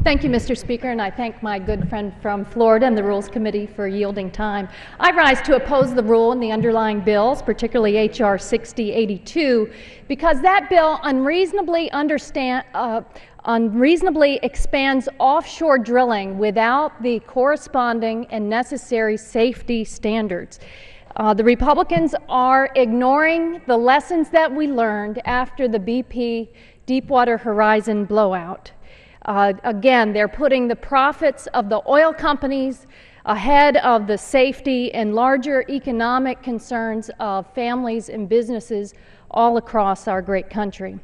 Thank you, Mr. Speaker, and I thank my good friend from Florida and the Rules Committee for yielding time. I rise to oppose the rule in the underlying bills, particularly H.R. 6082, because that bill unreasonably expands offshore drilling without the corresponding and necessary safety standards. The Republicans are ignoring the lessons that we learned after the BP Deepwater Horizon blowout. Again, they're putting the profits of the oil companies ahead of the safety and larger economic concerns of families and businesses all across our great country.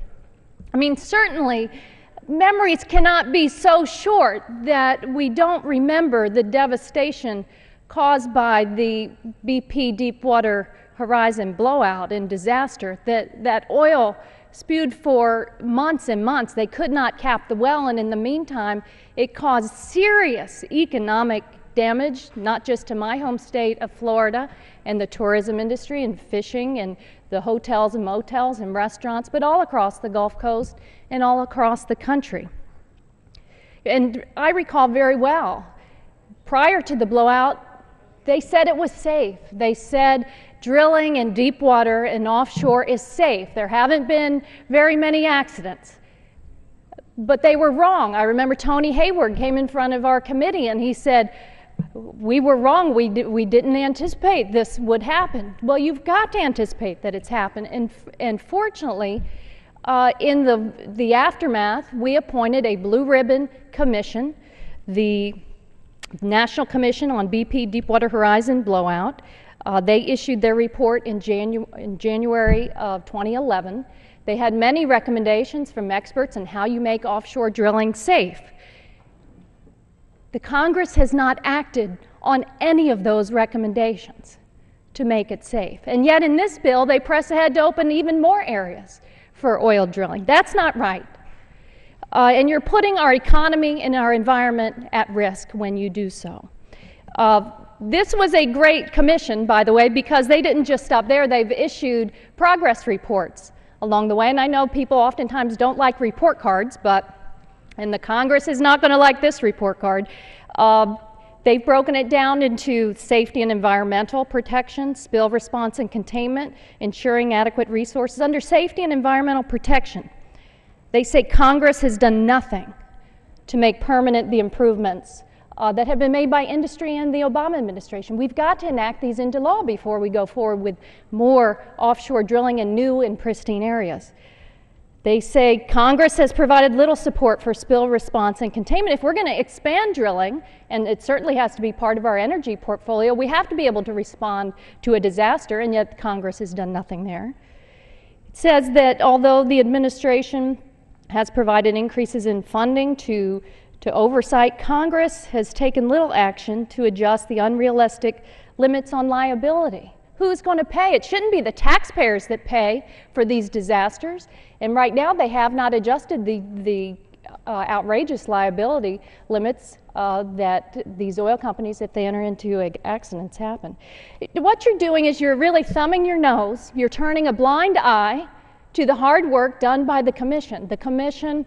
I mean, certainly, memories cannot be so short that we don't remember the devastation caused by the BP Deepwater Horizon blowout and disaster. That oil spewed for months and months. They could not cap the well, and in the meantime, it caused serious economic damage, not just to my home state of Florida and the tourism industry and fishing and the hotels and motels and restaurants, but all across the Gulf Coast and all across the country. And I recall very well, prior to the blowout, they said it was safe. They said drilling in deep water and offshore is safe. There haven't been very many accidents. But they were wrong. I remember Tony Hayward came in front of our committee and he said, we were wrong. We didn't anticipate this would happen. Well, you've got to anticipate that it's happened. And fortunately, in the aftermath, we appointed a blue ribbon commission, the National Commission on BP Deepwater Horizon blowout. They issued their report in January of 2011. They had many recommendations from experts on how you make offshore drilling safe. The Congress has not acted on any of those recommendations to make it safe. And yet in this bill, they press ahead to open even more areas for oil drilling. That's not right. And you're putting our economy and our environment at risk when you do so. This was a great commission, by the way, because they didn't just stop there. They've issued progress reports along the way. And I know people oftentimes don't like report cards, and the Congress is not going to like this report card. They've broken it down into safety and environmental protection, spill response and containment, ensuring adequate resources. Under safety and environmental protection, they say Congress has done nothing to make permanent the improvements that have been made by industry and the Obama administration. We've got to enact these into law before we go forward with more offshore drilling in new and pristine areas. They say Congress has provided little support for spill response and containment. If we're going to expand drilling, and it certainly has to be part of our energy portfolio, we have to be able to respond to a disaster, and yet Congress has done nothing there. It says that although the administration has provided increases in funding to oversight, Congress has taken little action to adjust the unrealistic limits on liability. Who's going to pay? It shouldn't be the taxpayers that pay for these disasters. And right now they have not adjusted the outrageous liability limits that these oil companies, if they enter into accidents, happen. What you're doing is you're really thumbing your nose. You're turning a blind eye to the hard work done by the commission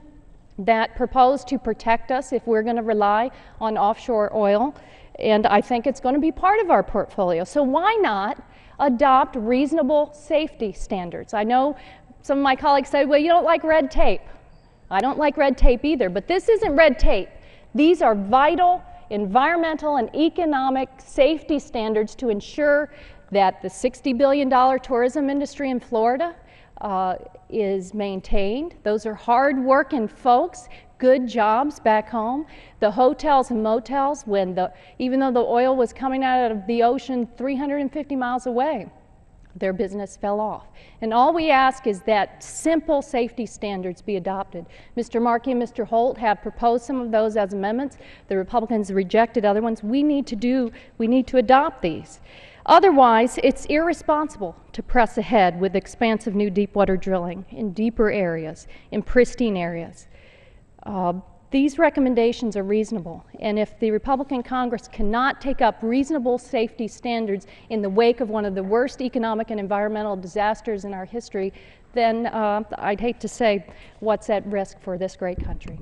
that proposed to protect us if we're going to rely on offshore oil. And I think it's going to be part of our portfolio. So why not adopt reasonable safety standards? I know some of my colleagues say, well, you don't like red tape. I don't like red tape either, but this isn't red tape. These are vital environmental and economic safety standards to ensure that the $60 billion tourism industry in Florida is maintained. Those are hard-working folks, good jobs back home. The hotels and motels, even though the oil was coming out of the ocean 350 miles away, their business fell off. And all we ask is that simple safety standards be adopted. Mr. Markey and Mr. Holt have proposed some of those as amendments. The Republicans rejected other ones. We need to adopt these. Otherwise, it's irresponsible to press ahead with expansive new deepwater drilling in deeper areas, in pristine areas. These recommendations are reasonable, and if the Republican Congress cannot take up reasonable safety standards in the wake of one of the worst economic and environmental disasters in our history, then I'd hate to say what's at risk for this great country.